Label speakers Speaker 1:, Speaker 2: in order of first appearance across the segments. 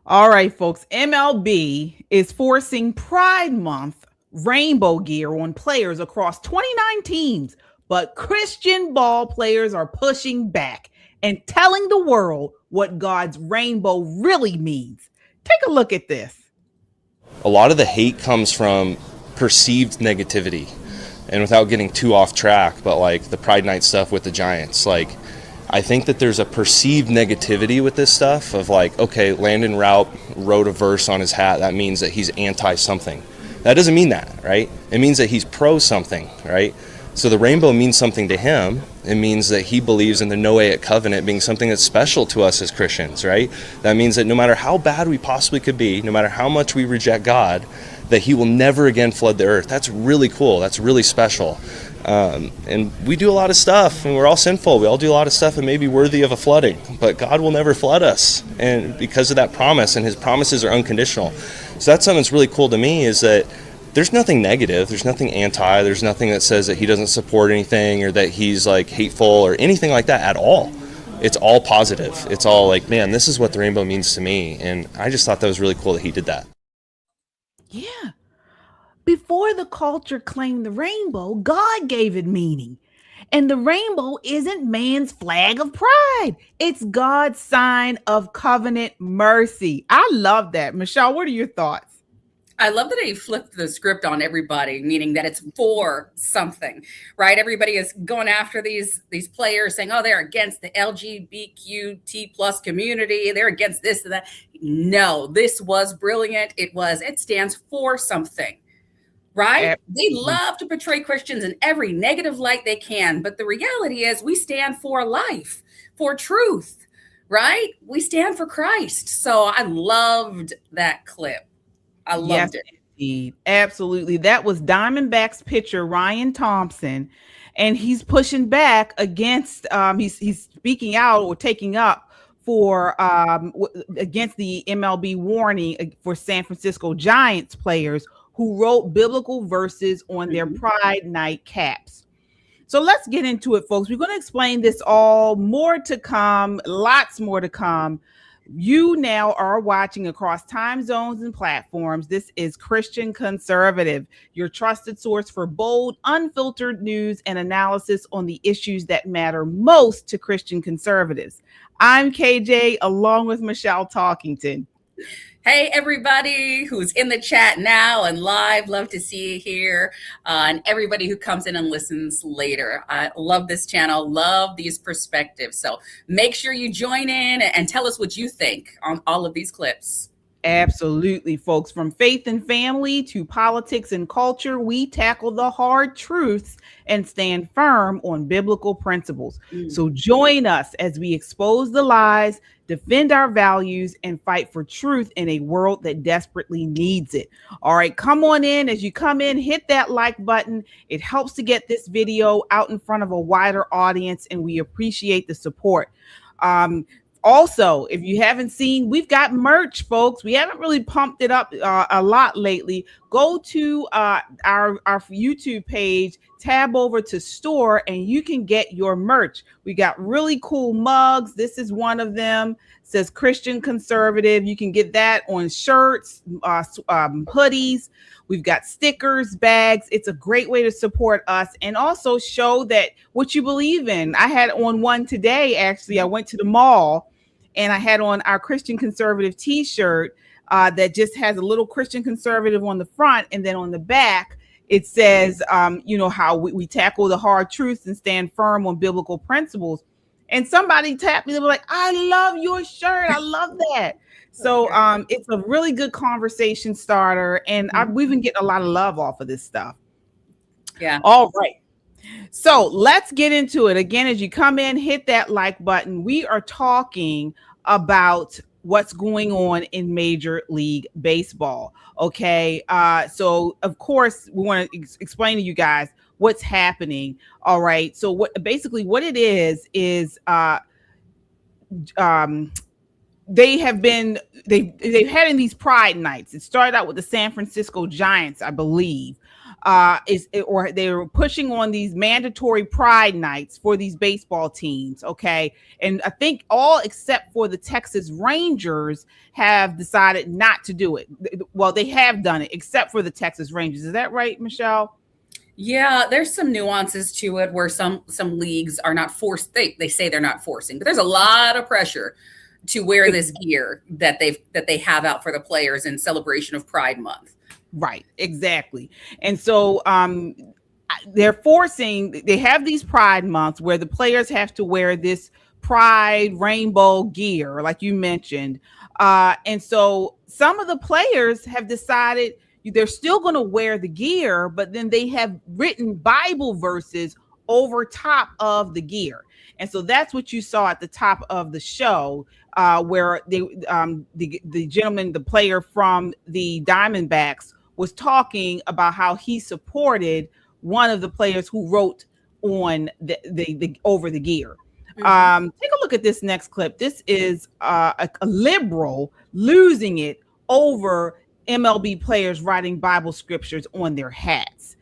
Speaker 1: All right, folks. MLB is forcing Pride Month rainbow gear on players across 29 teams, but Christian ball players are pushing back and telling the world what God's rainbow really means. Take a look at this.
Speaker 2: A lot of the hate comes from perceived negativity. And without getting too off track, but like the Pride Night stuff with the Giants, like I think that there's a perceived negativity with this stuff of like, okay, Landon Routt wrote a verse on his hat. That means that he's anti something. That doesn't mean that, right? It means that he's pro something, right? So the rainbow means something to him. It means that he believes in the Noahic covenant being something that's special to us as Christians, right? That means that no matter how bad we possibly could be, no matter how much we reject God, that he will never again flood the earth. That's really cool. That's really special. And we do a lot of stuff, and we're all sinful. We all do a lot of stuff that may be worthy of a flooding, but God will never flood us, and because of that promise, and his promises are unconditional. So that's something that's really cool to me, is that there's nothing negative, there's nothing anti, there's nothing that says that he doesn't support anything or that he's like hateful or anything like that at all. It's all positive. It's all like, man, this is what the rainbow means to me, and I just thought that was really cool that he did that.
Speaker 1: Yeah. Before the culture claimed the rainbow, God gave it meaning. And the rainbow isn't man's flag of pride. It's God's sign of covenant mercy. I love that. Michelle, what are your thoughts?
Speaker 3: I love that he flipped the script on everybody, meaning that it's for something, right? Everybody is going after these players saying, oh, they're against the LGBTQ plus community. They're against this and that. No, this was brilliant. It stands for something, right? They love to portray Christians in every negative light they can. But the reality is we stand for life, for truth, right? We stand for Christ. So I loved that clip. I loved it.
Speaker 1: Indeed. Absolutely. That was Diamondbacks pitcher Ryan Thompson, and he's pushing back against he's speaking out or taking up for against the MLB warning for San Francisco Giants players who wrote biblical verses on their Pride Night caps. So let's get into it, folks. We're going to explain this all, more to come, lots more to come. You now are watching across time zones and platforms. This is Christian Conservative, your trusted source for bold, unfiltered news and analysis on the issues that matter most to Christian conservatives. I'm KJ, along with Michelle Talkington.
Speaker 3: Hey, everybody who's in the chat now and live. Love to see you here. And everybody who comes in and listens later. I love this channel. Love these perspectives. So make sure you join in and tell us what you think on all of these clips.
Speaker 1: Absolutely, folks. From faith and family to politics and culture, we tackle the hard truths and stand firm on biblical principles. So join us as we expose the lies, defend our values, and fight for truth in a world that desperately needs it. All right, come on in. As you come in, hit that like button. It helps to get this video out in front of a wider audience, and we appreciate the support. Also, if you haven't seen, we've got merch, folks. We haven't really pumped it up a lot lately. Go to our YouTube page, tab over to store, and you can get your merch. We got really cool mugs. This is one of them. It says Christian Conservative. You can get that on shirts, hoodies. We've got stickers, bags. It's a great way to support us and also show that what you believe in. I had on one today, actually. I went to the mall and I had on our Christian Conservative t-shirt that just has a little Christian Conservative on the front. And then on the back, it says, how we tackle the hard truths and stand firm on biblical principles. And somebody tapped me. They were like, I love your shirt. I love that. So it's a really good conversation starter. And we've been getting a lot of love off of this stuff.
Speaker 3: Yeah.
Speaker 1: All right. So let's get into it. Again, as you come in, hit that like button. We are talking about what's going on in Major League Baseball. Okay. So of course we want to explain to you guys what's happening. All right. So what it is they've had in these Pride Nights. It started out with the San Francisco Giants, I believe. or they were pushing on these mandatory pride nights for these baseball teams. Okay. And I think all except for the Texas Rangers have decided not to do it. Well, they have done it except for the Texas Rangers. Is that right, Michelle?
Speaker 3: Yeah, there's some nuances to it where some leagues are not forced. They say they're not forcing, but there's a lot of pressure to wear this gear that they have out for the players in celebration of Pride Month.
Speaker 1: Right, exactly. And so they have these Pride months where the players have to wear this Pride rainbow gear, like you mentioned. And so some of the players have decided they're still going to wear the gear, but then they have written Bible verses over top of the gear. And so that's what you saw at the top of the show, where the gentleman, the player from the Diamondbacks, was talking about how he supported one of the players who wrote on the over the gear. Mm-hmm. Take a look at this next clip. This is a liberal losing it over MLB players writing Bible scriptures on their hats.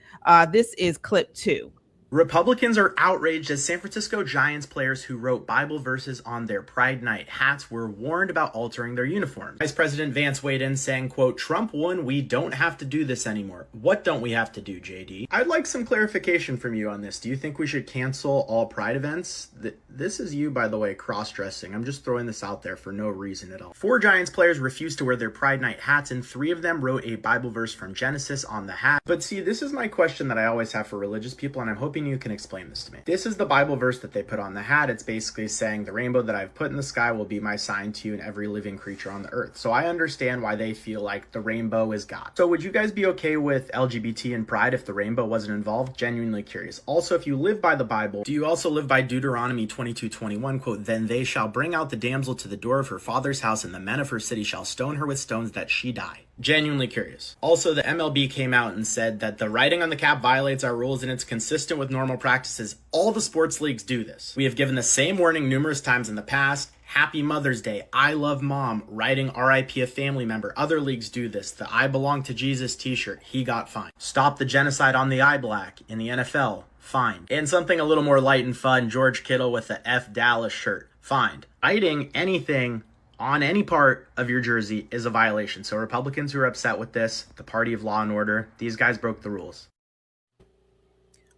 Speaker 1: This is clip 2.
Speaker 4: Republicans are outraged as San Francisco Giants players who wrote Bible verses on their Pride Night hats were warned about altering their uniforms. Vice President Vance weighed in saying, quote, "Trump won, we don't have to do this anymore." What don't we have to do, JD? I'd like some clarification from you on this. Do you think we should cancel all Pride events? This is you, by the way, cross-dressing. I'm just throwing this out there for no reason at all. 4 Giants players refused to wear their Pride Night hats, and 3 of them wrote a Bible verse from Genesis on the hat. But see, this is my question that I always have for religious people, and I'm hoping you can explain this to me. This is the Bible verse that they put on the hat. It's basically saying, the rainbow that I've put in the sky will be my sign to you and every living creature on the earth. So I understand why they feel like the rainbow is God. So would you guys be okay with LGBT and pride if the rainbow wasn't involved? Genuinely curious. Also, if you live by the Bible, do you also live by Deuteronomy 22:21, quote, "Then they shall bring out the damsel to the door of her father's house, and the men of her city shall stone her with stones that she die"? Genuinely curious. Also, the MLB came out and said that the writing on the cap violates our rules and it's consistent with normal practices. All the sports leagues do this. We have given the same warning numerous times in the past. Happy Mother's Day, I love mom, writing RIP a family member. Other leagues do this. The I belong to Jesus t-shirt, he got fined. Stop the genocide on the eye black in the NFL, fined. And something a little more light and fun, George Kittle with the F Dallas shirt, fined. Writing anything on any part of your jersey is a violation. So Republicans who are upset with this, the party of law and order, these guys broke the rules.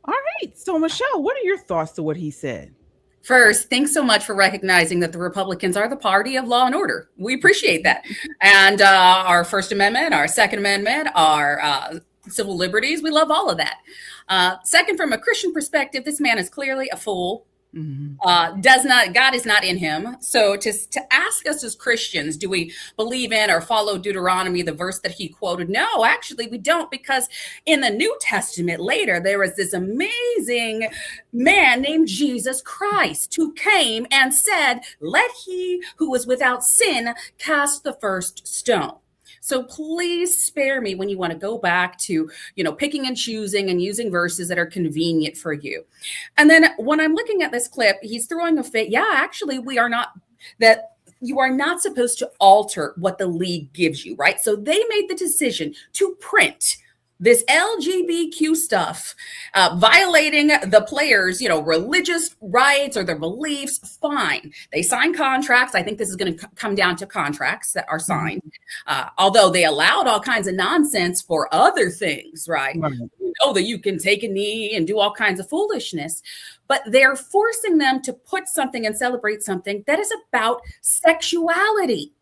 Speaker 1: All right. So Michelle, what are your thoughts to what he said?
Speaker 3: First, thanks so much for recognizing that the Republicans are the party of law and order. We appreciate that. And our First Amendment, our Second Amendment, our civil liberties, we love all of that. Second, from a Christian perspective, this man is clearly a fool. Mm-hmm. God is not in him. So to ask us as Christians, do we believe in or follow Deuteronomy, the verse that he quoted? No, actually we don't, because in the New Testament later, there was this amazing man named Jesus Christ who came and said, "Let he who is without sin cast the first stone." So please spare me when you want to go back to, picking and choosing and using verses that are convenient for you. And then when I'm looking at this clip, he's throwing a fit. Yeah, actually, you are not supposed to alter what the league gives you, right? So they made the decision to print this LGBTQ stuff, violating the players, religious rights or their beliefs, fine. They sign contracts. I think this is going to come down to contracts that are signed, although they allowed all kinds of nonsense for other things, right? You know that you can take a knee and do all kinds of foolishness, but they're forcing them to put something and celebrate something that is about sexuality.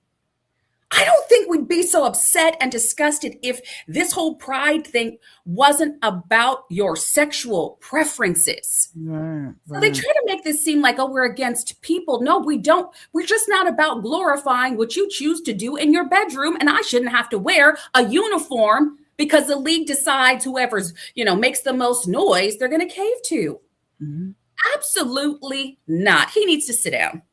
Speaker 3: I don't think we'd be so upset and disgusted if this whole pride thing wasn't about your sexual preferences. Right. So they try to make this seem like, oh, we're against people. No, we don't. We're just not about glorifying what you choose to do in your bedroom. And I shouldn't have to wear a uniform because the league decides whoever's, makes the most noise, they're going to cave to. Mm-hmm. Absolutely not. He needs to sit down.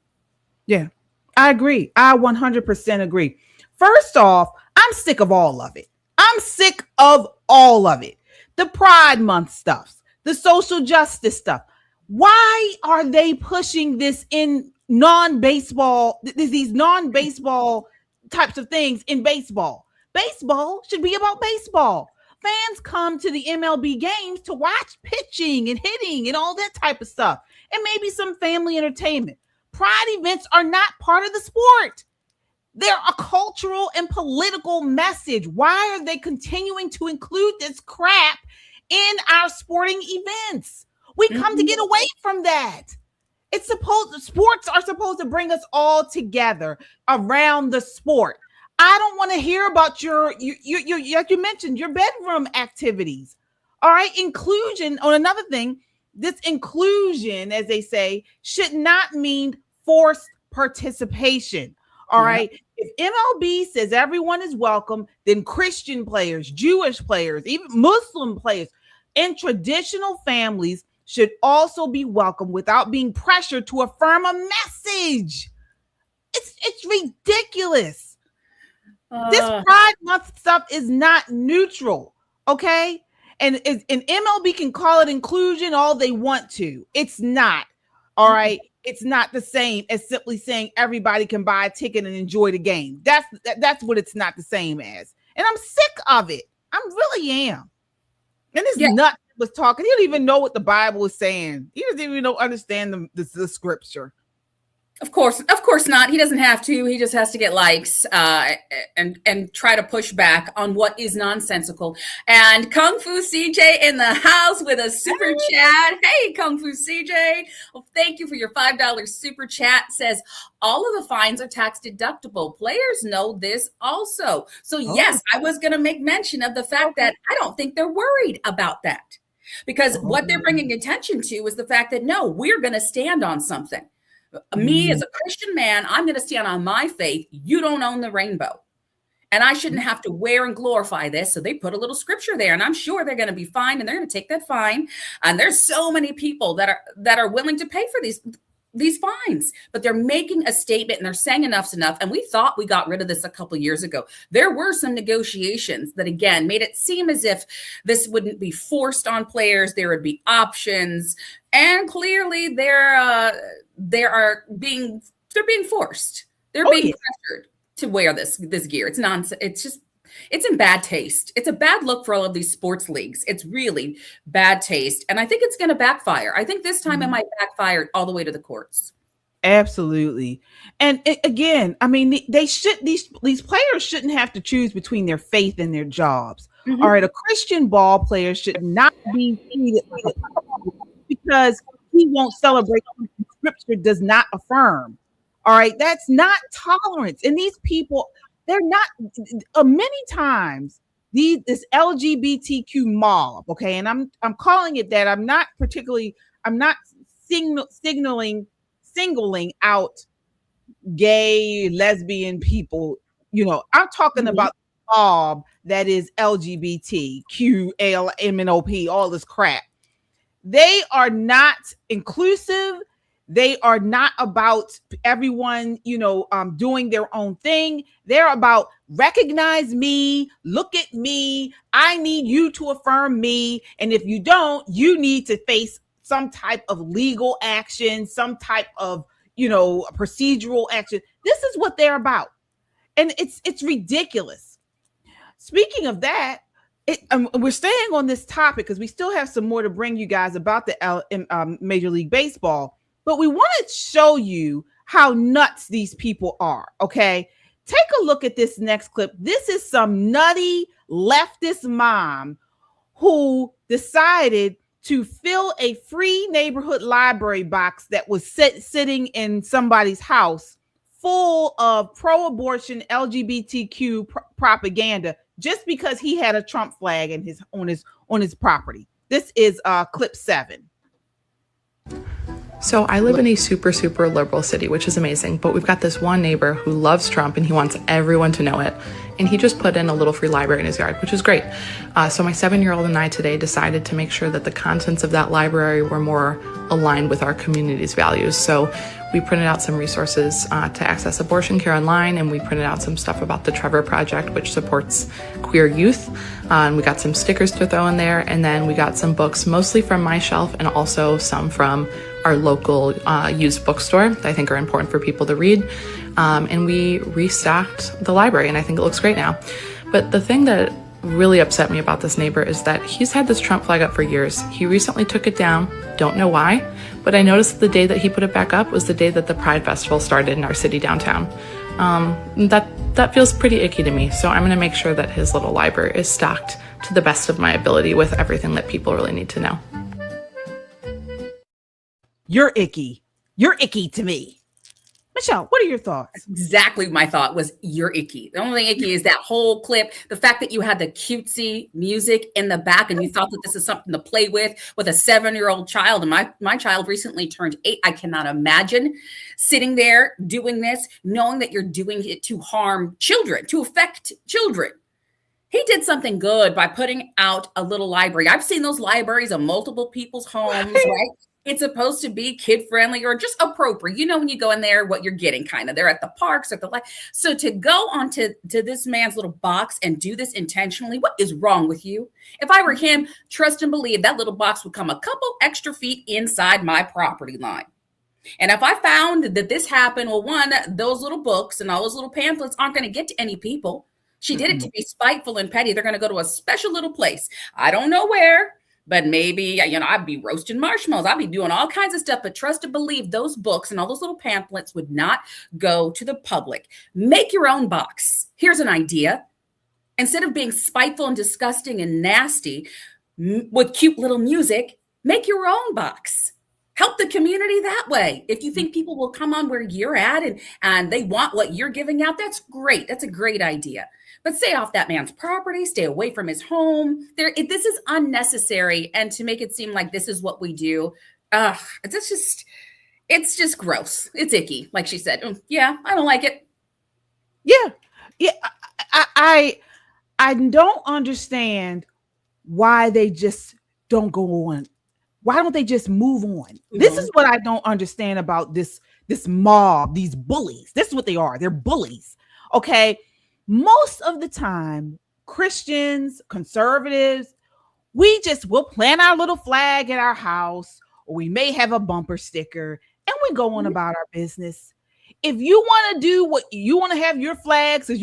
Speaker 1: Yeah, I agree. I 100% agree. First off, I'm sick of all of it. I'm sick of all of it. The Pride Month stuff, the social justice stuff. Why are they pushing this in non-baseball, these non-baseball types of things in baseball? Baseball should be about baseball. fans come to the MLB games to watch pitching and hitting and all that type of stuff, and maybe some family entertainment. Pride events are not part of the sport. They're a cultural and political message. Why are they continuing to include this crap in our sporting events? We come to get away from that. Sports are supposed to bring us all together around the sport. I don't want to hear about your like you mentioned, your bedroom activities. All right. Inclusion on another thing. This inclusion, as they say, should not mean forced participation. All right. If MLB says everyone is welcome, then Christian players, Jewish players, even Muslim players, and traditional families should also be welcome without being pressured to affirm a message. It's ridiculous. This Pride Month stuff is not neutral, okay? And MLB can call it inclusion all they want to. It's not, all right? It's not the same as simply saying everybody can buy a ticket and enjoy the game. That's what it's not the same as. And I'm sick of it. I really am. And this nut was talking. He don't even know what the Bible is saying. He doesn't even understand the scripture.
Speaker 3: Of course not. He doesn't have to. He just has to get likes and try to push back on what is nonsensical. And Kung Fu CJ in the house with a super chat. Hey, Kung Fu CJ. Well, thank you for your $5 super chat. Says all of the fines are tax deductible. Players know this also. So yes, I was going to make mention of the fact that I don't think they're worried about that, because what they're bringing attention to is the fact that no, we're going to stand on something. Me as a Christian man, I'm going to stand on my faith. You don't own the rainbow. And I shouldn't have to wear and glorify this. So they put a little scripture there, and I'm sure they're going to be fine, and they're going to take that fine. And there's so many people that are willing to pay for these fines, but they're making a statement and they're saying enough's enough. And we thought we got rid of this a couple of years ago. There were some negotiations that again made it seem as if this wouldn't be forced on players. There would be options, and clearly they're being forced. They're being pressured to wear this gear. It's nonsense. It's in bad taste. It's a bad look for all of these sports leagues. It's really bad taste. And I think it's going to backfire. I think this time it might backfire all the way to the courts.
Speaker 1: Absolutely. And again, I mean, these players shouldn't have to choose between their faith and their jobs. All right. A Christian ball player should not be treated because he won't celebrate what the scripture does not affirm. All right. That's not tolerance. And these people, they're not many times this LGBTQ mob. Okay. And I'm calling it that. I'm not singling out gay, lesbian people. I'm talking about the mob that is LGBTQ, LMNOP, all this crap. They are not inclusive. They are not about everyone, doing their own thing. They're about recognize me, look at me. I need you to affirm me. And if you don't, you need to face some type of legal action, some type of, procedural action. This is what they're about. And it's ridiculous. Speaking of that, we're staying on this topic because we still have some more to bring you guys about the Major League Baseball. But we want to show you how nuts these people are, okay? Take a look at this next clip. This is some nutty leftist mom who decided to fill a free neighborhood library box that was sitting in somebody's house full of pro-abortion LGBTQ propaganda just because he had a Trump flag on his property. This is clip 7.
Speaker 5: So I live in a super, super liberal city, which is amazing. But we've got this one neighbor who loves Trump and he wants everyone to know it. And he just put in a little free library in his yard, which is great. So my 7-year-old and I today decided to make sure that the contents of that library were more aligned with our community's values. So we printed out some resources to access abortion care online, and we printed out some stuff about the Trevor Project, which supports queer youth. And we got some stickers to throw in there, and then we got some books, mostly from my shelf and also some from our local used bookstore that I think are important for people to read. And we restocked the library, and I think it looks great now. But the thing that really upset me about this neighbor is that he's had this Trump flag up for years. He recently took it down, don't know why, but I noticed the day that he put it back up was the day that the Pride Festival started in our city downtown. That feels pretty icky to me, so I'm gonna make sure that his little library is stocked to the best of my ability with everything that people really need to know.
Speaker 1: You're icky. You're icky to me. Michelle, what are your thoughts?
Speaker 3: Exactly. My thought was you're icky. The only thing icky is that whole clip. The fact that you had the cutesy music in the back and you thought that this is something to play with a 7-year-old child. And my child recently turned 8. I cannot imagine sitting there doing this, knowing that you're doing it to harm children, to affect children. He did something good by putting out a little library. I've seen those libraries in multiple people's homes, right? It's supposed to be kid-friendly or just appropriate. You know, when you go in there, what you're getting kind of. They're at the parks, at the light. So to go onto this man's little box and do this intentionally, what is wrong with you? If I were him, trust and believe that little box would come a couple extra feet inside my property line. And if I found that this happened, well, one, those little books and all those little pamphlets aren't going to get to any people. She did it to be spiteful and petty. They're going to go to a special little place. I don't know where. But maybe, I'd be roasting marshmallows. I'd be doing all kinds of stuff. But trust and believe those books and all those little pamphlets would not go to the public. Make your own box. Here's an idea. Instead of being spiteful and disgusting and nasty with cute little music, make your own box. Help the community that way. If you think people will come on where you're at and they want what you're giving out, that's great. That's a great idea. But stay off that man's property, stay away from his home. This is unnecessary. And to make it seem like this is what we do, it's just gross. It's icky, like she said. Yeah, I don't like it.
Speaker 1: Yeah. I don't understand why they just don't go on. Why don't they just move on? Mm-hmm. This is what I don't understand about this mob, these bullies. This is what they are. They're bullies. Okay. Most of the time, Christians, conservatives, we'll plant our little flag at our house, or we may have a bumper sticker, and we go on about our business. If you want to do what you want to have your flags, because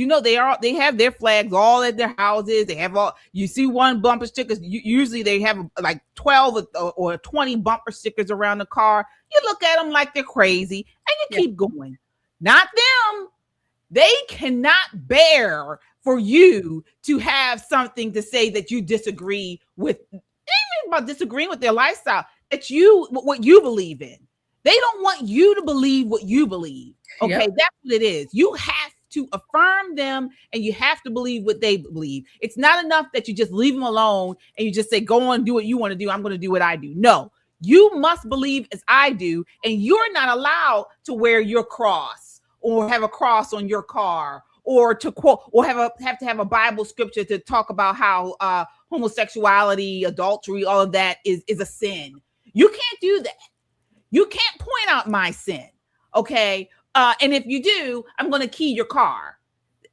Speaker 1: they have their flags all at their houses. They have you see one bumper sticker. Usually they have like 12 or 20 bumper stickers around the car. You look at them like they're crazy, and you keep going. Not them. They cannot bear for you to have something to say that you disagree with, even about disagreeing with their lifestyle, what you believe in. They don't want you to believe what you believe. Okay, That's what it is. You have to affirm them and you have to believe what they believe. It's not enough that you just leave them alone and you just say, go on, do what you want to do. I'm going to do what I do. No, you must believe as I do, and you're not allowed to wear your cross or have a cross on your car, or to quote, or have to have a Bible scripture to talk about how homosexuality, adultery, all of that is a sin. You can't do that. You can't point out my sin. Okay. And if you do, I'm going to key your car.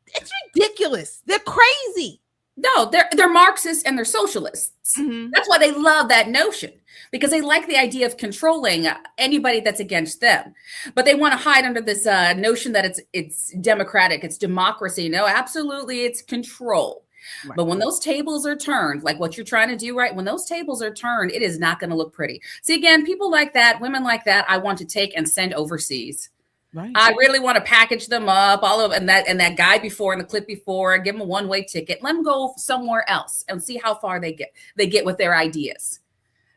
Speaker 1: It's ridiculous. They're crazy.
Speaker 3: No, they're Marxists and they're socialists. Mm-hmm. That's why they love that notion, because they like the idea of controlling anybody that's against them. But they want to hide under this notion that it's democratic, it's democracy. No, absolutely, it's control. Right. But when those tables are turned, like what you're trying to do, right? When those tables are turned, it is not going to look pretty. See, again, people like that, women like that, I want to take and send overseas. Right. I really want to package them up, and that guy before in the clip before, give them a one-way ticket, let them go somewhere else and see how far they get with their ideas.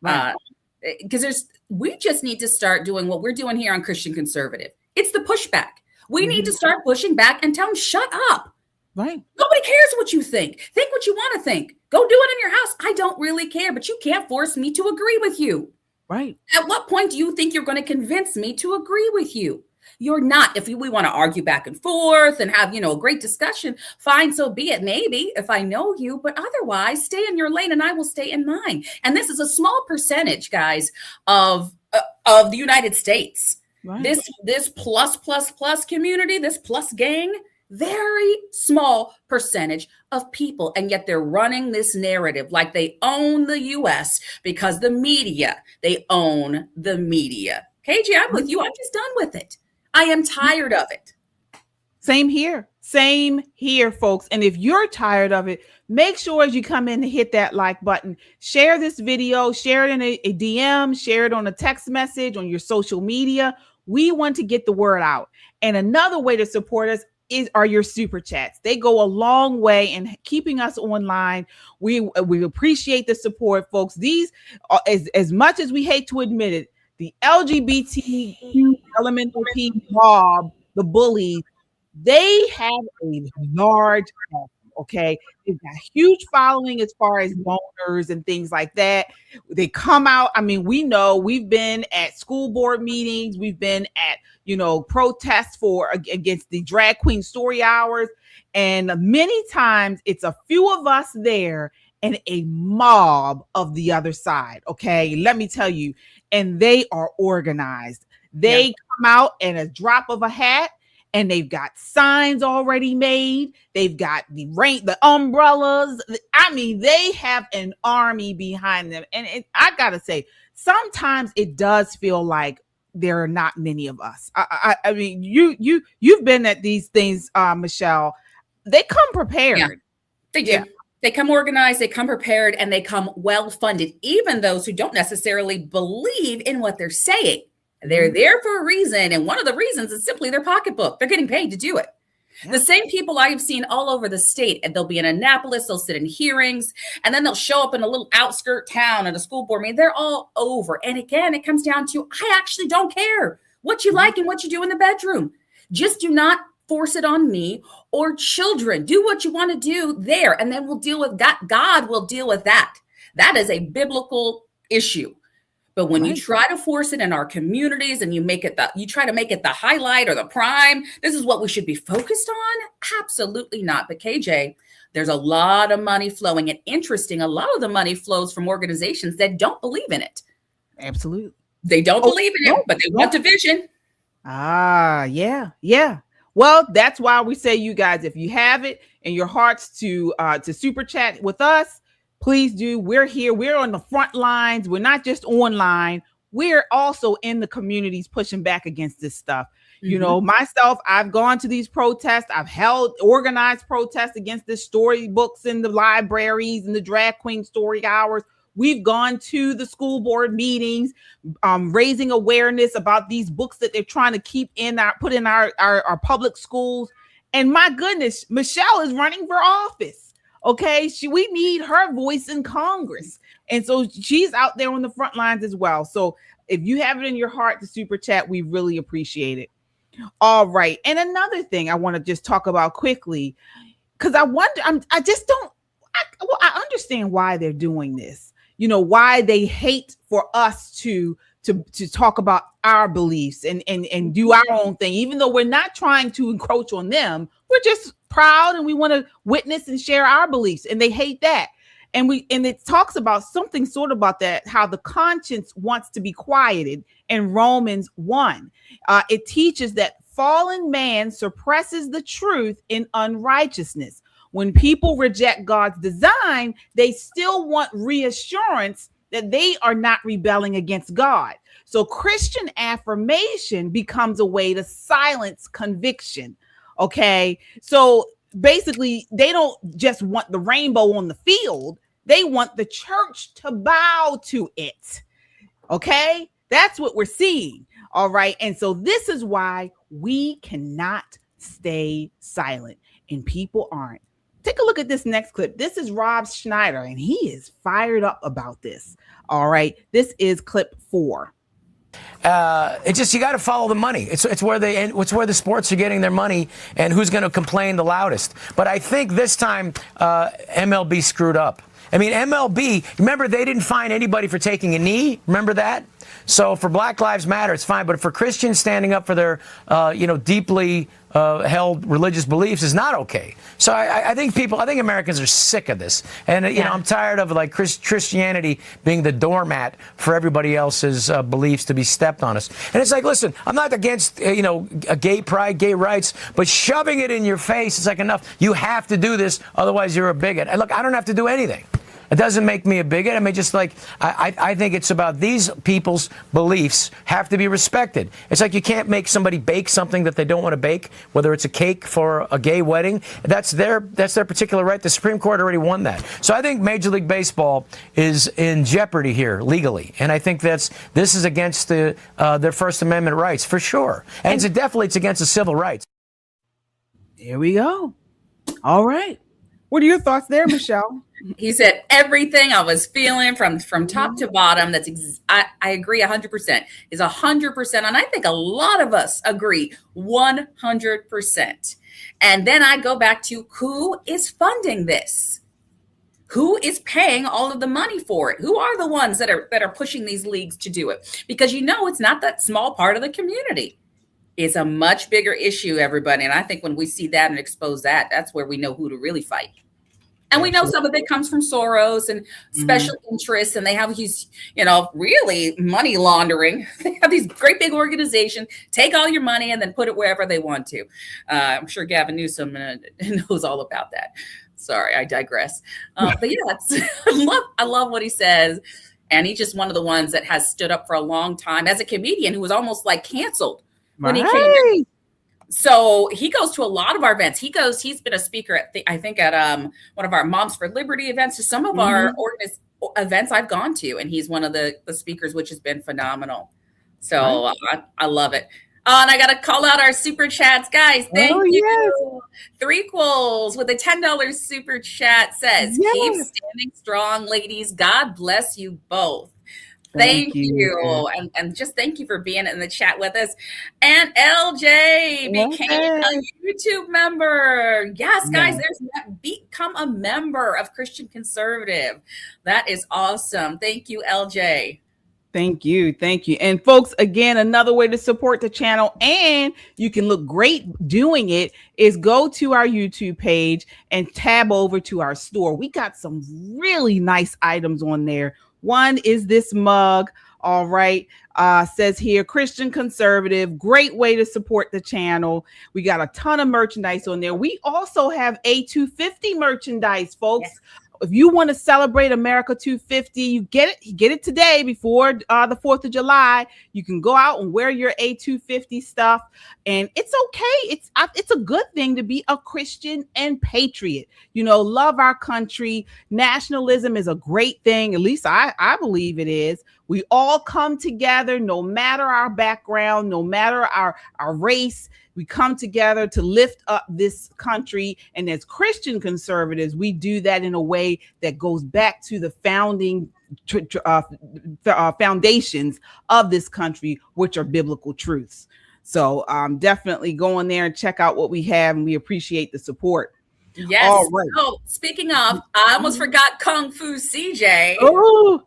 Speaker 3: Right. Because we just need to start doing what we're doing here on Christian Conservative. It's the pushback. We need to start pushing back and tell them, shut up.
Speaker 1: Right.
Speaker 3: Nobody cares what you think. Think what you want to think. Go do it in your house. I don't really care, but you can't force me to agree with you.
Speaker 1: Right.
Speaker 3: At what point do you think you're going to convince me to agree with you? You're not. If we want to argue back and forth and have, a great discussion, fine, so be it. Maybe if I know you, but otherwise stay in your lane and I will stay in mine. And this is a small percentage, guys, of the United States. Right. This plus community, this plus gang, very small percentage of people. And yet they're running this narrative like they own the US because they own the media. KG, I'm with you. I'm just done with it. I am tired of it.
Speaker 1: Same here. Same here, folks. And if you're tired of it, make sure as you come in to hit that like button, share this video, share it in a DM, share it on a text message, on your social media. We want to get the word out. And another way to support us are your super chats. They go a long way in keeping us online. We appreciate the support, folks. These, as much as we hate to admit it, the LGBTQ elemental P mob, the bullies, they have a large, okay? They've got a huge following as far as donors and things like that. They come out. I mean, we know we've been at school board meetings. We've been at, protests against the drag queen story hours. And many times it's a few of us there and a mob of the other side. Okay. Let me tell you, and they are organized. They come out in a drop of a hat. And they've got signs already made. They've got the umbrellas. I mean, they have an army behind them. And I gotta say, sometimes it does feel like there are not many of us. I mean, you've been at these things, Michelle. They come prepared.
Speaker 3: Yeah, they do. Yeah. They come organized, they come prepared, and they come well-funded. Even those who don't necessarily believe in what they're saying. They're there for a reason, and one of the reasons is simply their pocketbook. They're getting paid to do it. Yeah. The same people I have seen all over the state, and they'll be in Annapolis, they'll sit in hearings, and then they'll show up in a little outskirt town at a school board meeting. They're all over. And again, it comes down to, I actually don't care what you like and what you do in the bedroom. Just do not force it on me or children. Do what you want to do there, and then we'll deal with that. God will deal with that. That is a biblical issue. But when you try to force it in our communities and you try to make it the highlight or the prime, this is what we should be focused on? Absolutely not. But KJ, there's a lot of money flowing, and interesting, a lot of the money flows from organizations that don't believe in it.
Speaker 1: Absolutely.
Speaker 3: They don't believe in it, but they want division.
Speaker 1: Yeah. Well, that's why we say, you guys, if you have it in your hearts to super chat with us, please do. We're here. We're on the front lines. We're not just online. We're also in the communities pushing back against this stuff. Mm-hmm. Myself, I've gone to these protests. I've held organized protests against the storybooks in the libraries and the drag queen story hours. We've gone to the school board meetings, raising awareness about these books that they're trying to keep put in our public schools. And my goodness, Michelle is running for office. Okay, we need her voice in Congress. And so she's out there on the front lines as well. So if you have it in your heart to super chat, we really appreciate it. All right. And another thing I want to just talk about quickly, because I wonder, I understand why they're doing this. Why they hate for us to talk about our beliefs and do our own thing, even though we're not trying to encroach on them. We're just proud and we want to witness and share our beliefs, and they hate that. And it talks about something sort of about that, how the conscience wants to be quieted in Romans 1. It teaches that fallen man suppresses the truth in unrighteousness. When people reject God's design, they still want reassurance that they are not rebelling against God. So Christian affirmation becomes a way to silence conviction. Okay, so basically, they don't just want the rainbow on the field. They want the church to bow to it. Okay, that's what we're seeing. All right. And so this is why we cannot stay silent, and people aren't. Take a look at this next clip. This is Rob Schneider, and he is fired up about this. All right. This is clip 4.
Speaker 6: It's just, you got to follow the money. It's where the sports are getting their money, and who's going to complain the loudest. But I think this time MLB screwed up. I mean, MLB, remember, they didn't fine anybody for taking a knee. Remember that? So for Black Lives Matter, it's fine. But for Christians standing up for their, deeply held religious beliefs is not okay. So I think Americans are sick of this. And, I'm tired of Christianity being the doormat for everybody else's beliefs to be stepped on us. And it's like, listen, I'm not against, a gay pride, gay rights, but shoving it in your face, it's like, enough. You have to do this. Otherwise, you're a bigot. And look, I don't have to do anything. It doesn't make me a bigot. I mean, just like, I think it's about these people's beliefs have to be respected. It's like you can't make somebody bake something that they don't want to bake, whether it's a cake for a gay wedding. That's their particular right. The Supreme Court already won that. So I think Major League Baseball is in jeopardy here legally. And I think this is against their First Amendment rights for sure. And it's against the civil rights.
Speaker 1: There we go. All right. What are your thoughts there, Michelle?
Speaker 3: He said everything I was feeling from top to bottom. I agree 100%. Is 100%. And I think a lot of us agree 100%. And then I go back to who is funding this? Who is paying all of the money for it? Who are the ones that are pushing these leagues to do it? Because it's not that small part of the community. It's a much bigger issue, everybody. And I think when we see that and expose that, that's where we know who to really fight. And we know some of it comes from Soros and special interests, and they have these, really money laundering. They have these great big organizations, take all your money and then put it wherever they want to. I'm sure Gavin Newsom knows all about that. Sorry, I digress. But yeah, I love what he says. And he's just one of the ones that has stood up for a long time as a comedian who was almost like canceled when he came in. So he goes to a lot of our events. He's been a speaker at one of our Moms for Liberty events, to some of our events I've gone to, and he's one of the speakers, which has been phenomenal. So I love it. Oh, and I got to call out our super chats, guys. Thank you. Yes. Threequels with a $10 super chat says, keep standing strong, ladies. God bless you both. Thank you. And just thank you for being in the chat with us. And LJ became a YouTube member. Yes, guys, become a member of Christian Conservative. That is awesome. Thank you, LJ.
Speaker 1: Thank you. And folks, again, another way to support the channel, and you can look great doing it, is go to our YouTube page and tab over to our store. We got some really nice items on there. One is this mug. All right. Says here, Christian Conservative, great way to support the channel. We got a ton of merchandise on there. We also have A250 merchandise, folks. Yes. If you want to celebrate America 250, you get it today before the 4th of July. You can go out and wear your A250 stuff, and it's okay. It's a good thing to be a Christian and patriot. Love our country. Nationalism is a great thing. At least I believe it is. We all come together, no matter our background, no matter our race. We come together to lift up this country. And as Christian conservatives, we do that in a way that goes back to the founding foundations of this country, which are biblical truths. So definitely go in there and check out what we have. And we appreciate the support.
Speaker 3: Yes. All right. Oh, speaking of, I almost forgot Kung Fu CJ.
Speaker 1: Oh.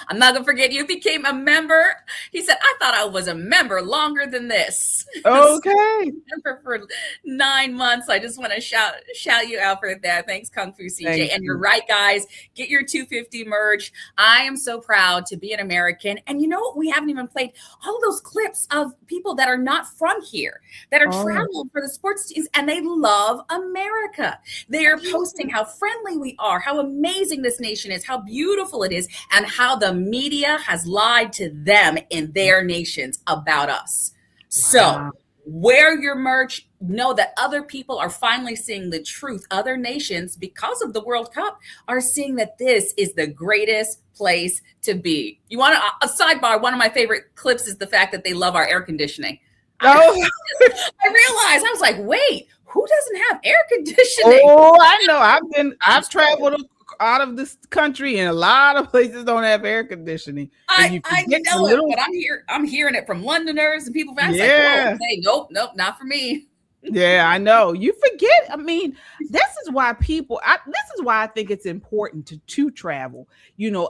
Speaker 3: I'm not going to forget you became a member. He said, I thought I was a member longer than this.
Speaker 1: Okay.
Speaker 3: Member for 9 months. I just want to shout you out for that. Thanks, Kung Fu CJ. And you're right, guys. Get your 250 merch. I am so proud to be an American. And you know what? We haven't even played all of those clips of people that are not from here, that are traveling for the sports teams, and they love America. They are posting how friendly we are, how amazing this nation is, how beautiful it is, and how the media has lied to them in their nations about us. Wow. So wear your merch. Know that other people are finally seeing the truth. Other nations, because of the World Cup, are seeing that this is the greatest place to be. You want a sidebar? One of my favorite clips is the fact that they love our air conditioning. I realized, I was like, wait, who doesn't have air conditioning?
Speaker 1: Oh, I know. I've traveled out of this country, and a lot of places don't have air conditioning.
Speaker 3: I know it, but I'm hearing it from Londoners and people. Like, hey, nope, not for me.
Speaker 1: Yeah, I know. You forget. I mean, this is why I think it's important to travel,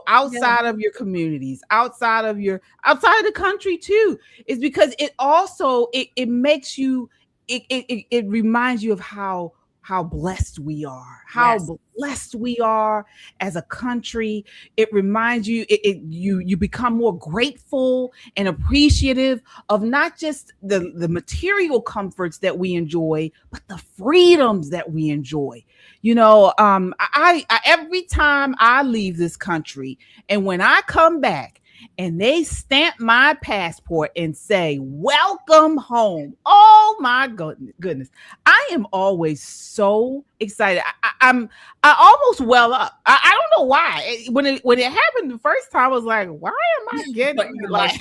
Speaker 1: outside of your communities, outside of the country too, is because it also, it makes you, it reminds you of how how blessed we are,
Speaker 3: Yes.
Speaker 1: blessed we are as a country. It reminds you, you become more grateful and appreciative of not just the material comforts that we enjoy, but the freedoms that we enjoy. You know, I every time I leave this country and when I come back, and they stamp my passport and say, welcome home. Oh my goodness. I am always so excited. I almost well up. I don't know why. When it happened the first time, I was like, why am I getting like,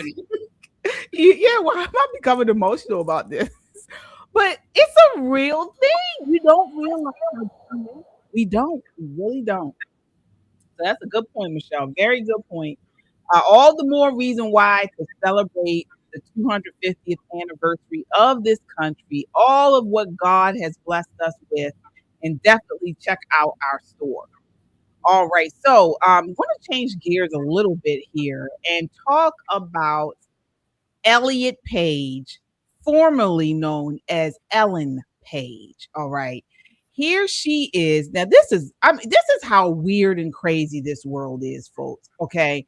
Speaker 1: yeah, why am I becoming emotional about this? But it's a real thing. You don't realize. We really don't. So that's a good point, Michelle. Very good point. All the more reason why to celebrate the 250th anniversary of this country, all of what God has blessed us with, and definitely check out our store. All right, so I'm going to change gears a little bit here and talk about Elliot Page, formerly known as Ellen Page. All right. Here she is. Now, this is how weird and crazy this world is, folks. Okay.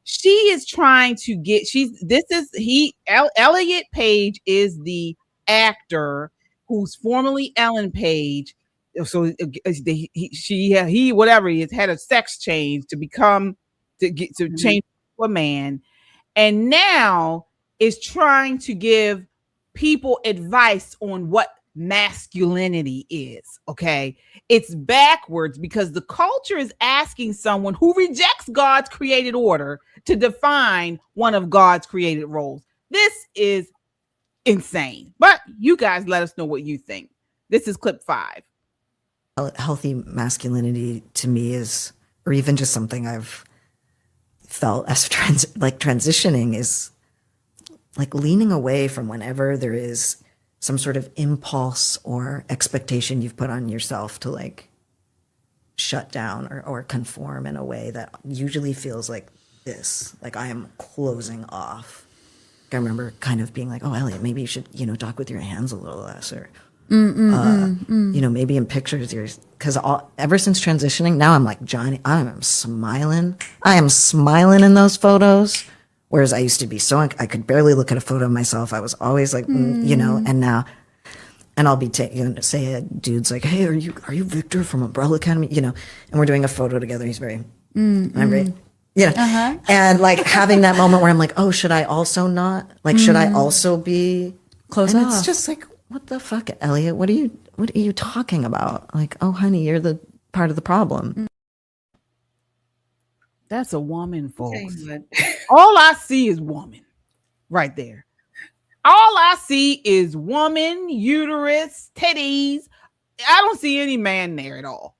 Speaker 1: She is trying to get Elliot Page is the actor who's formerly Ellen Page. So he whatever he has had a sex change to change to a man, and now is trying to give people advice on what masculinity is. Okay. It's backwards because the culture is asking someone who rejects God's created order to define one of God's created roles. This is insane. But you guys let us know what you think. This is clip 5.
Speaker 7: Healthy masculinity to me is, or even just something I've felt as transitioning, is like leaning away from whenever there is some sort of impulse or expectation you've put on yourself to like shut down or conform in a way that usually feels like this, like I am closing off. I remember kind of being like, oh, Elliot, maybe you should, talk with your hands a little less, or, maybe in pictures, because ever since transitioning, now I'm like, Johnny, I am smiling in those photos. Whereas I used to be I could barely look at a photo of myself. I was always like, and now, and I'll be say a dude's like, hey, are you Victor from Umbrella Academy? And we're doing a photo together. He's very, I'm very, and like having that moment where I'm like, oh, should I also not? Like, should I also be
Speaker 8: close
Speaker 7: off?
Speaker 8: It's
Speaker 7: just like, what the fuck, Elliot? What are you talking about? Like, oh, honey, you're the part of the problem.
Speaker 1: That's a woman, folks. All I see is woman right there. All I see is woman, uterus, titties. I don't see any man there at all.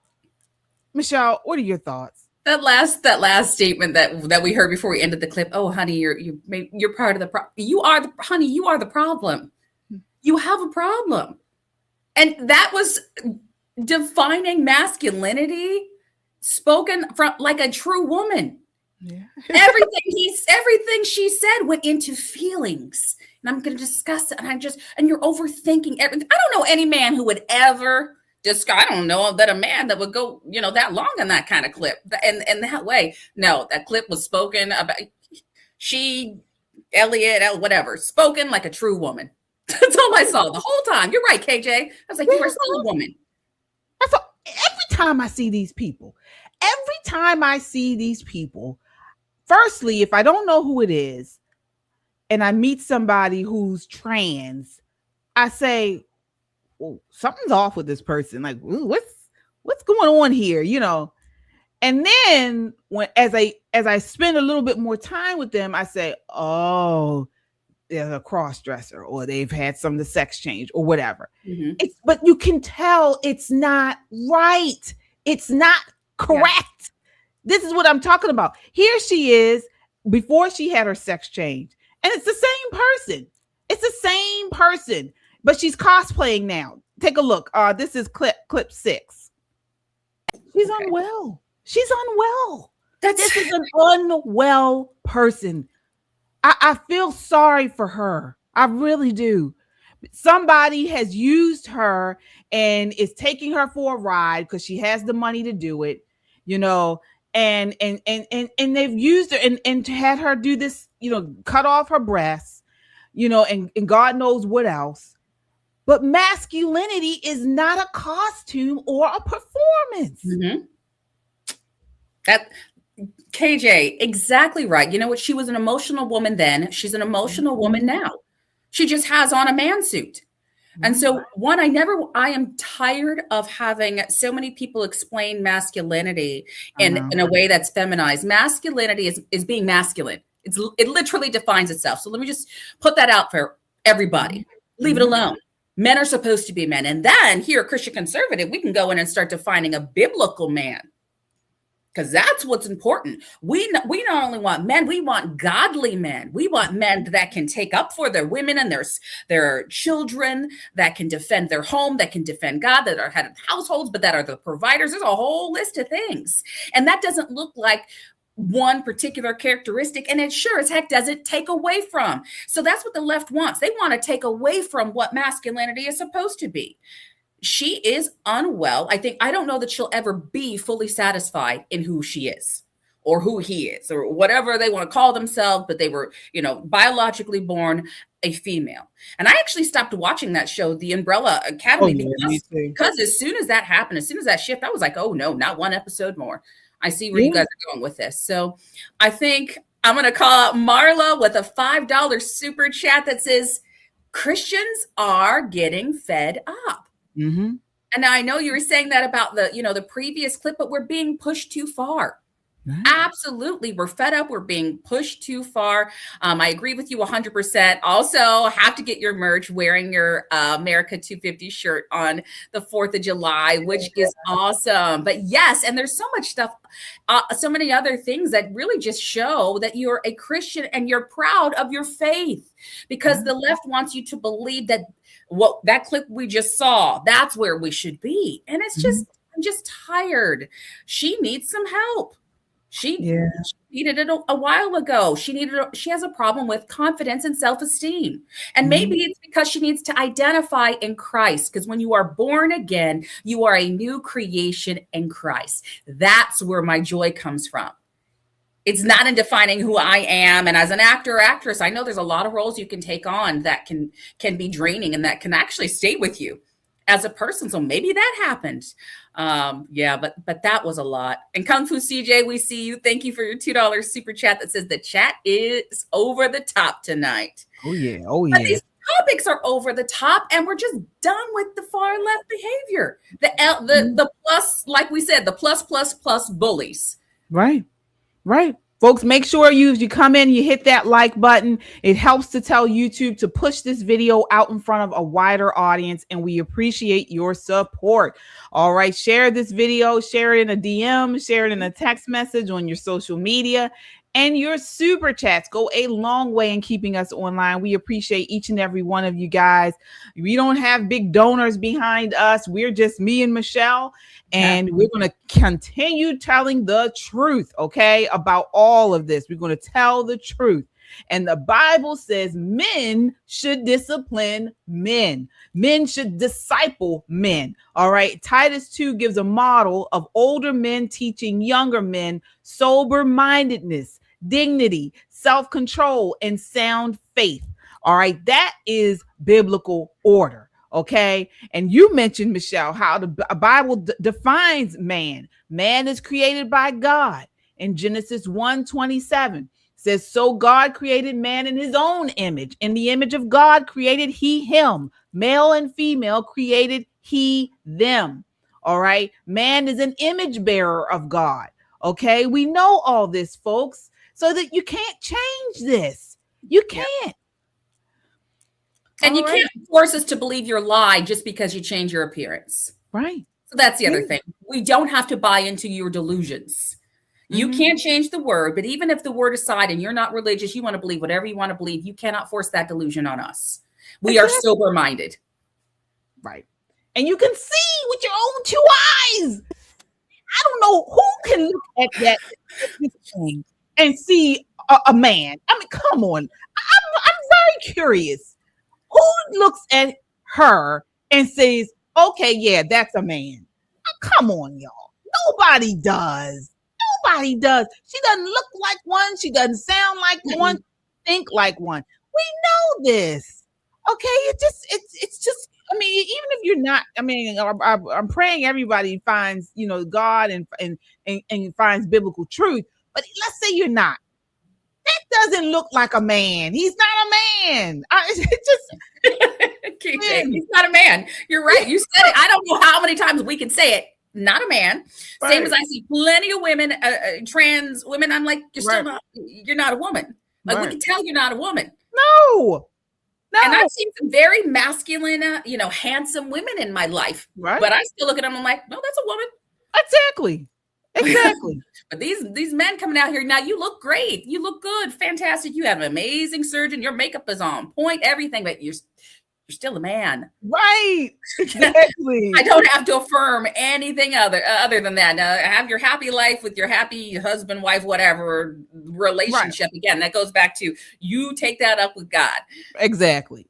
Speaker 1: Michelle, what are your thoughts?
Speaker 3: That last statement that we heard before we ended the clip. Oh, honey, you're part of the problem. You are the problem. You have a problem. And that was defining masculinity spoken from like a true woman. Yeah. everything she said went into feelings. And I'm going to discuss it. And you're overthinking everything. I don't know any man who would ever I don't know that a man that would go, that long in that kind of clip and that way. No, that clip was spoken about Elliot, whatever, spoken like a true woman. That's all I saw the whole time. You're right, KJ. I was like, you are still a woman.
Speaker 1: That's all. Every time I see these people, firstly, if I don't know who it is and I meet somebody who's trans, I say, well, something's off with this person. Like, what's going on here? And then as I spend a little bit more time with them, I say, oh, they're a cross-dresser, or they've had some of the sex change or whatever. Mm-hmm. But you can tell it's not right. It's not correct. Yeah. This is what I'm talking about. Here she is before she had her sex change. And it's the same person. But she's cosplaying now. Take a look. This is clip 6. She's unwell. This is an unwell person. I feel sorry for her. I really do. Somebody has used her and is taking her for a ride because she has the money to do it, you know, and they've used her and had her do this, you know, cut off her breasts, you know, and God knows what else. But masculinity is not a costume or a performance.
Speaker 3: Mm-hmm. That KJ, exactly right. You know what? She was an emotional woman then. She's an emotional woman now. She just has on a man suit. And so I am tired of having so many people explain masculinity in a way that's feminized. Masculinity is being masculine. It literally defines itself. So let me just put that out for everybody. Leave it alone. Men are supposed to be men. And then here, Christian conservative, we can go in and start defining a biblical man. Because that's what's important. We not only want men, we want godly men. We want men that can take up for their women and their children, that can defend their home, that can defend God, that are head of households, but that are the providers. There's a whole list of things. And that doesn't look like one particular characteristic, and it sure as heck doesn't take away from. So that's what the left wants. They want to take away from what masculinity is supposed to be. She is unwell. I don't know that she'll ever be fully satisfied in who she is or who he is or whatever they want to call themselves, but they were, you know, biologically born a female. And I actually stopped watching that show, The Umbrella Academy, because as soon as that happened, as soon as that shift, I was like, oh no, not one episode more. I see where you guys are going with this. So I think I'm going to call out Marla with a $5 super chat that says, Christians are getting fed up.
Speaker 1: Mm-hmm.
Speaker 3: And I know you were saying that about the previous clip, but we're being pushed too far. Right. Absolutely. We're fed up. We're being pushed too far. I agree with you 100%. Also, have to get your merch wearing your America 250 shirt on the 4th of July, which is awesome. But yes, and there's so much stuff, so many other things that really just show that you're a Christian and you're proud of your faith, because the left wants you to believe that that clip we just saw, that's where we should be. And it's just, I'm just tired. She needs some help. She needed it a while ago. She has a problem with confidence and self-esteem. And maybe it's because she needs to identify in Christ. Because when you are born again, you are a new creation in Christ. That's where my joy comes from. It's not in defining who I am. And as an actor or actress, I know there's a lot of roles you can take on that can be draining and that can actually stay with you as a person. So maybe that happened. But that was a lot. And Kung Fu CJ, we see you. Thank you for your $2 super chat that says the chat is over the top tonight.
Speaker 1: Oh yeah.
Speaker 3: But these topics are over the top, and we're just done with the far left behavior. The plus, like we said, the plus bullies.
Speaker 1: Right. Folks, make sure you come in, you hit that like button. It helps to tell YouTube to push this video out in front of a wider audience, and we appreciate your support. All right, share this video, share it in a DM, share it in a text message on your social media, and your super chats go a long way in keeping us online. We appreciate each and every one of you guys. We don't have big donors behind us. We're just me and Michelle. And we're going to continue telling the truth, okay, about all of this. We're going to tell the truth. And the Bible says men should discipline men. Men should disciple men. All right. Titus 2 gives a model of older men teaching younger men sober-mindedness, dignity, self-control, and sound faith. All right. That is biblical order. Okay. And you mentioned, Michelle, how the Bible defines man. Man is created by God. In Genesis 1:27 says, so God created man in his own image. In the image of God created he him. Male and female created he them. All right. Man is an image bearer of God. Okay. We know all this, folks, so that you can't change this. You can't.
Speaker 3: And you can't force us to believe your lie just because you change your appearance.
Speaker 1: Right.
Speaker 3: So that's the other thing. We don't have to buy into your delusions. You can't change the word, but even if the word aside and you're not religious, you want to believe whatever you want to believe, you cannot force that delusion on us. We are sober-minded.
Speaker 1: Right. And you can see with your own two eyes. I don't know who can look at that thing and see a man. I mean, come on. I'm very curious. Who looks at her and says, okay, yeah, that's a man? Come on, y'all. Nobody does. Nobody does. She doesn't look like one. She doesn't sound like one. Think like one. We know this. Okay, it's just. I mean, even if you're not, I mean, I'm praying everybody finds, God and finds biblical truth. But let's say you're not. That doesn't look like a man. He's not a man.
Speaker 3: He's not a man. You're right. You said it. I don't know how many times we can say it. Not a man. Right. Same as I see plenty of women, trans women. I'm like, you're not a woman. Like we can tell you're not a woman.
Speaker 1: No.
Speaker 3: And I've seen some very masculine, handsome women in my life.
Speaker 1: Right.
Speaker 3: But I still look at them. I'm like, no, that's a woman.
Speaker 1: Exactly.
Speaker 3: But these men coming out here now, you look great. You look good. Fantastic. You have an amazing surgeon. Your makeup is on point, everything, but you're still a man.
Speaker 1: Right. Exactly.
Speaker 3: I don't have to affirm anything other than that. Have your happy life with your happy husband, wife, whatever relationship. Right. Again, that goes back to you take that up with God.
Speaker 1: Exactly.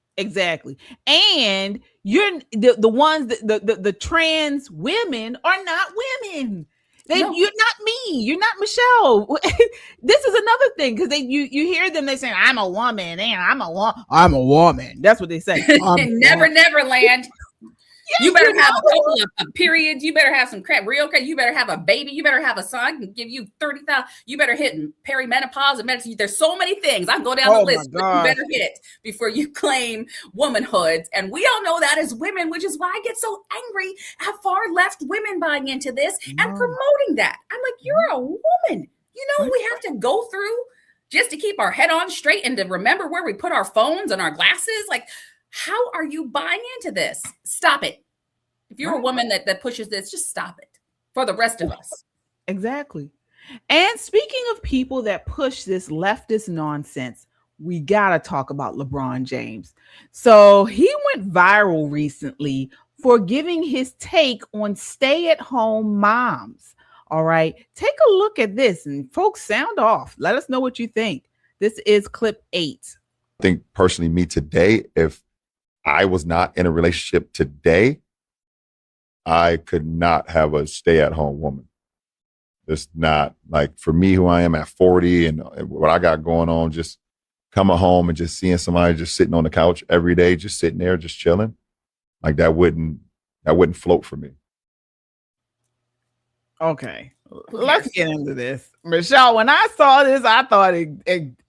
Speaker 1: And you're the ones that the trans women are not women. You're not me. You're not Michelle. This is another thing because you hear them. They say, "I'm a woman," and I'm a woman. That's what they say.
Speaker 3: Neverland. Yes, you better have a couple of periods. You better have some crap. Real okay. You better have a baby. You better have a son. I can give you 30,000. You better hit perimenopause and medicine. There's so many things. I go down the list. But you better hit before you claim womanhood. And we all know that as women, which is why I get so angry at far left women buying into this and promoting that. I'm like, you're a woman. You know what we have to go through just to keep our head on straight and to remember where we put our phones and our glasses. Like, how are you buying into this? Stop it. If you're a woman that pushes this, just stop it for the rest of us.
Speaker 1: Exactly. And speaking of people that push this leftist nonsense, we got to talk about LeBron James. So he went viral recently for giving his take on stay-at-home moms. All right. Take a look at this and folks, sound off. Let us know what you think. This is clip 8.
Speaker 8: I think personally, me today, if I was not in a relationship today, I could not have a stay-at-home woman. It's not like for me, who I am at 40 and what I got going on, just coming home and just seeing somebody just sitting on the couch every day, just sitting there, just chilling. Like that wouldn't float for me.
Speaker 1: Okay, let's get into this. Michelle, when I saw this, I thought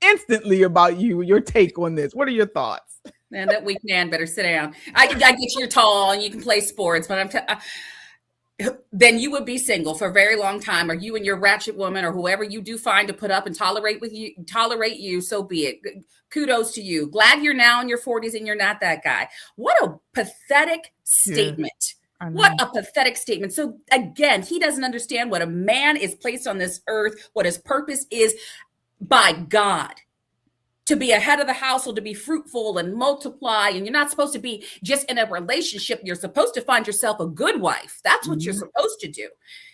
Speaker 1: instantly about you, your take on this. What are your thoughts?
Speaker 3: Man, that weak man better sit down. I get you're tall and you can play sports, but then you would be single for a very long time, or you and your ratchet woman or whoever you do find to put up and tolerate you, so be it. Kudos to you. Glad you're now in your 40s and you're not that guy. What a pathetic statement. What a pathetic statement. So again, he doesn't understand what a man is placed on this earth, what his purpose is by God. To be a head of the household, to be fruitful and multiply. And you're not supposed to be just in a relationship. You're supposed to find yourself a good wife. That's what you're supposed to do.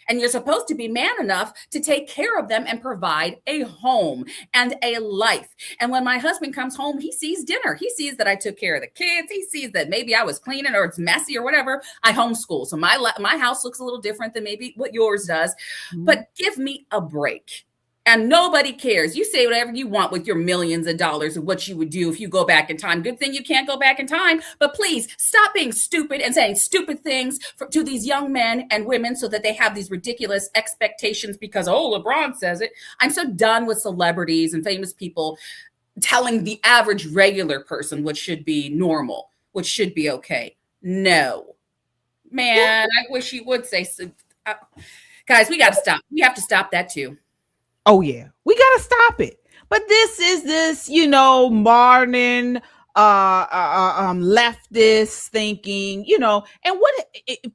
Speaker 3: And you're supposed to be man enough to take care of them and provide a home and a life. And when my husband comes home, he sees dinner. He sees that I took care of the kids. He sees that maybe I was cleaning or it's messy or whatever. I homeschool. So my house looks a little different than maybe what yours does. But give me a break. And nobody cares. You say whatever you want with your millions of dollars of what you would do if you go back in time. Good thing you can't go back in time. But please stop being stupid and saying stupid things to these young men and women so that they have these ridiculous expectations because, LeBron says it. I'm so done with celebrities and famous people telling the average regular person what should be normal, what should be okay. No. Man, I wish you would say so. Guys, we got to stop. We have to stop that too.
Speaker 1: Oh, yeah, we got to stop it. But this is modern leftist thinking, and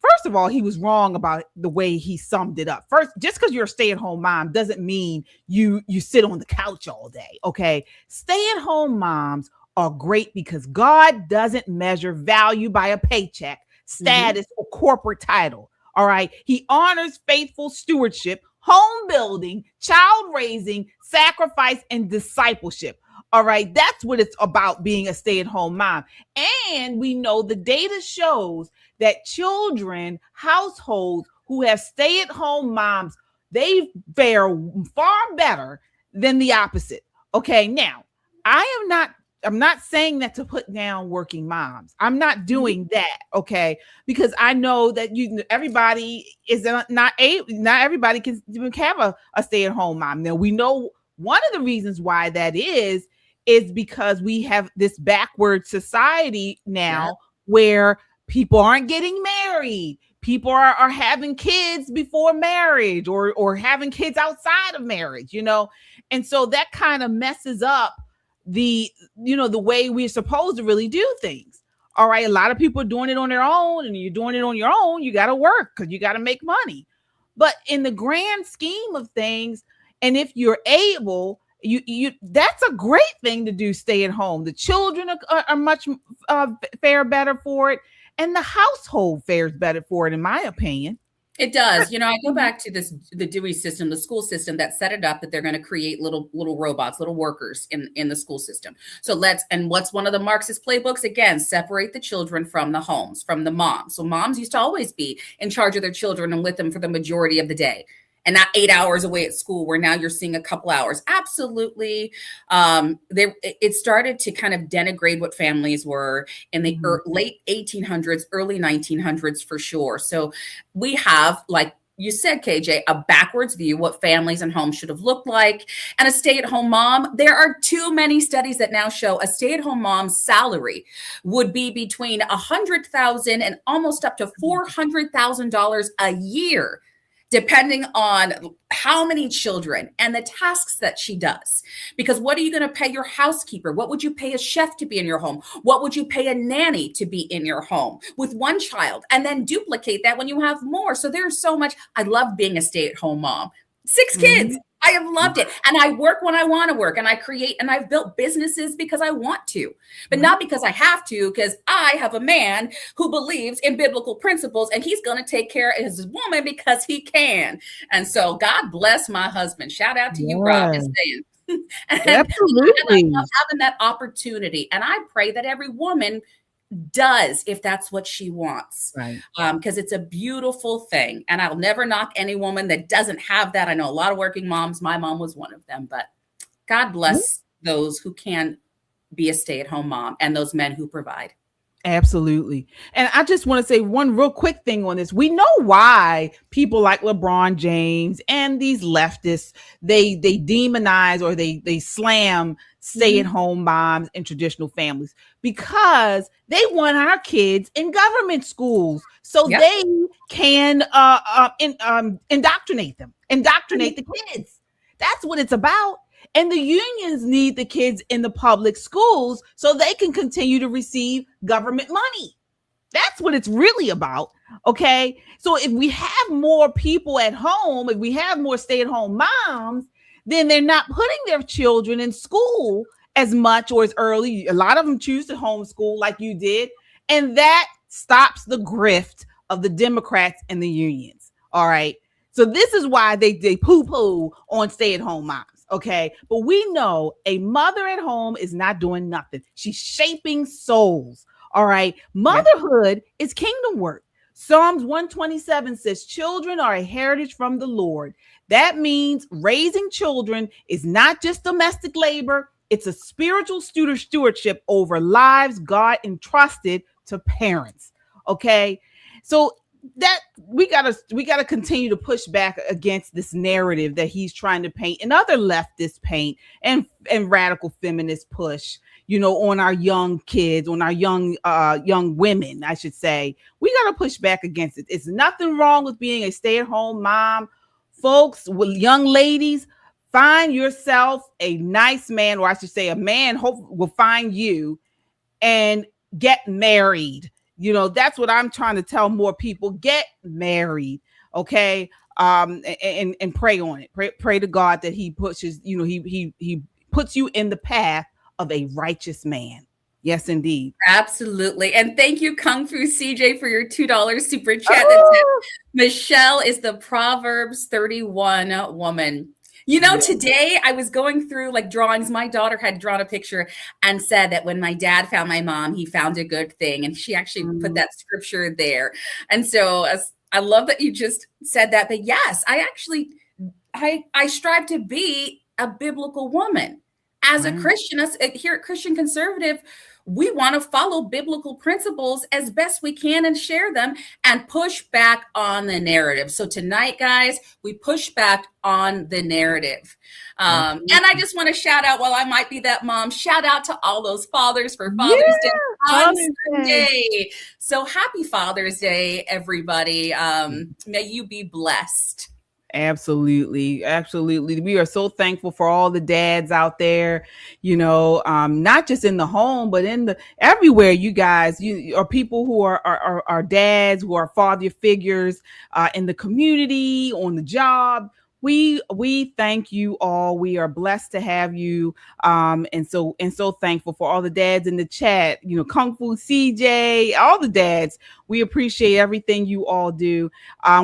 Speaker 1: first of all, he was wrong about the way he summed it up. First, just because you're a stay-at-home mom doesn't mean you sit on the couch all day. Okay. Stay-at-home moms are great because God doesn't measure value by a paycheck, status, or corporate title. All right. He honors faithful stewardship, home building, child raising, sacrifice, and discipleship. All right. That's what it's about, being a stay-at-home mom. And we know the data shows that households who have stay-at-home moms, they fare far better than the opposite. Okay. Now, I'm not saying that to put down working moms. I'm not doing that, okay? Because I know that everybody is not everybody can have a stay-at-home mom. Now, we know one of the reasons why that is because we have this backward society now where people aren't getting married. People are having kids before marriage or having kids outside of marriage, and so that kind of messes up the way we're supposed to really do things. All right, a lot of people are doing it on their own, and you're doing it on your own. You got to work because you got to make money. But in the grand scheme of things, and if you're able, you that's a great thing to do. Stay at home. The children are much fare better for it, and the household fares better for it, in my opinion.
Speaker 3: It does. I go back to the Dewey system, the school system that set it up that they're going to create little robots, little workers in the school system. So what's one of the Marxist playbooks? Again, separate the children from the homes, from the moms. So moms used to always be in charge of their children and with them for the majority of the day, and not 8 hours away at school, where now you're seeing a couple hours. Absolutely. It started to kind of denigrate what families were in the late 1800s, early 1900s, for sure. So we have, like you said, KJ, a backwards view what families and homes should have looked like. And a stay-at-home mom, there are too many studies that now show a stay-at-home mom's salary would be between $100,000 and almost up to $400,000 a year, depending on how many children and the tasks that she does. Because what are you going to pay your housekeeper? What would you pay a chef to be in your home? What would you pay a nanny to be in your home with one child? And then duplicate that when you have more. So there's so much. I love being a stay-at-home mom. 6 kids. I have loved it. And I work when I want to work, and I create, and I've built businesses because I want to, but not because I have to, because I have a man who believes in biblical principles, and he's going to take care of his woman because he can. And so God bless my husband. Shout out to you, Rob, and saying.
Speaker 1: Absolutely.
Speaker 3: And I love having that opportunity. And I pray that every woman does, if that's what she wants,
Speaker 1: right?
Speaker 3: Because it's a beautiful thing, and I'll never knock any woman that doesn't have that. I know a lot of working moms. My mom was one of them, but God bless those who can be a stay-at-home mom and those men who provide.
Speaker 1: Absolutely. And I just want to say one real quick thing on this. We know why people like LeBron James and these leftists, they demonize or they slam stay-at-home moms and traditional families, because they want our kids in government schools so they can indoctrinate the kids. That's what it's about. And the unions need the kids in the public schools so they can continue to receive government money. That's what it's really about. Okay. So if we have more people at home, if we have more stay-at-home moms, then they're not putting their children in school as much or as early. A lot of them choose to homeschool like you did. And that stops the grift of the Democrats and the unions. All right. So this is why they poo-poo on stay-at-home moms. Okay. But we know a mother at home is not doing nothing. She's shaping souls. All right. Motherhood is kingdom work. Psalms 127 says children are a heritage from the Lord. That means raising children is not just domestic labor. It's a spiritual stewardship over lives God entrusted to parents. Okay. So that we gotta continue to push back against this narrative that he's trying to paint, and other leftists paint, and radical feminists push, on our young kids, on our young women, I should say. We gotta push back against it. It's nothing wrong with being a stay-at-home mom, folks. Young ladies, find yourself a nice man, or I should say a man will find you, and get married. That's what I'm trying to tell more people. Get married. Okay. And pray on it. Pray to God that he pushes, he puts you in the path of a righteous man. Yes, indeed.
Speaker 3: Absolutely. And thank you, Kung Fu CJ, for your $2 super chat. That's it. Michelle is the Proverbs 31 woman. You know, today I was going through like drawings. My daughter had drawn a picture and said that when my dad found my mom, he found a good thing. And she actually put that scripture there. And so I love that you just said that. But yes, I strive to be a biblical woman. As a Christian, us here at Christian Conservative, we want to follow biblical principles as best we can and share them and push back on the narrative. So tonight, guys, we push back on the narrative. And I just want to shout out, while I might be that mom, shout out to all those fathers for Father's Day on Sunday. So happy Father's Day, everybody. May you be blessed.
Speaker 1: Absolutely. Absolutely. We are so thankful for all the dads out there, you know, not just in the home, but everywhere. You guys, you are people who are dads, who are father figures, in the community, on the job. We thank you all. We are blessed to have you. And so thankful for all the dads in the chat, you know, Kung Fu CJ, all the dads. We appreciate everything you all do.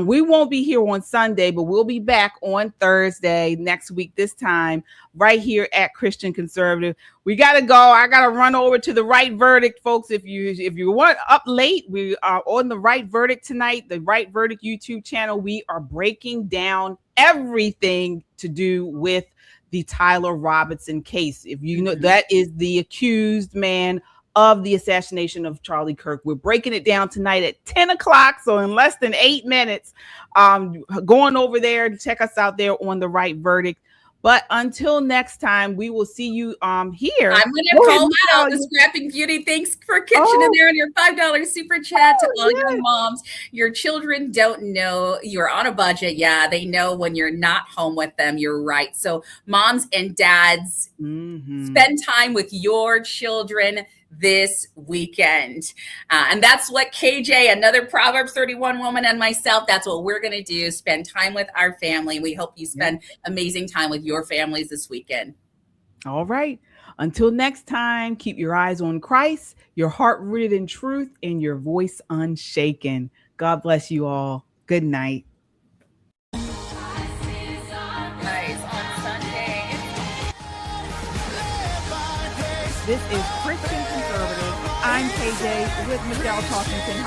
Speaker 1: We won't be here on Sunday, but we'll be back on Thursday next week, this time right here at Christian Conservative. We got to go. I got to run over to the Right Verdict, folks. If you weren't up late, we are on the Right Verdict tonight, the Right Verdict YouTube channel. We are breaking down everything to do with the Tyler Robinson case. If you know, that is the accused man of the assassination of Charlie Kirk. We're breaking it down tonight at 10 o'clock. So in less than 8 minutes, going over there to check us out there on the Right Verdict. But until next time, we will see you here.
Speaker 3: I'm going to call out the Scrapping Beauty. Thanks for kitchen in there and your $5 super chat to all young moms. Your children don't know you're on a budget. Yeah, they know when you're not home with them. You're right. So moms and dads, spend time with your children this weekend. And that's what KJ, another Proverbs 31 woman, and myself, that's what we're going to do. Spend time with our family. We hope you spend amazing time with your families this weekend.
Speaker 1: All right. Until next time, keep your eyes on Christ, your heart rooted in truth, and your voice unshaken. God bless you all. Good night. This is Christian Conservative. I'm KJ with Michelle Talkington.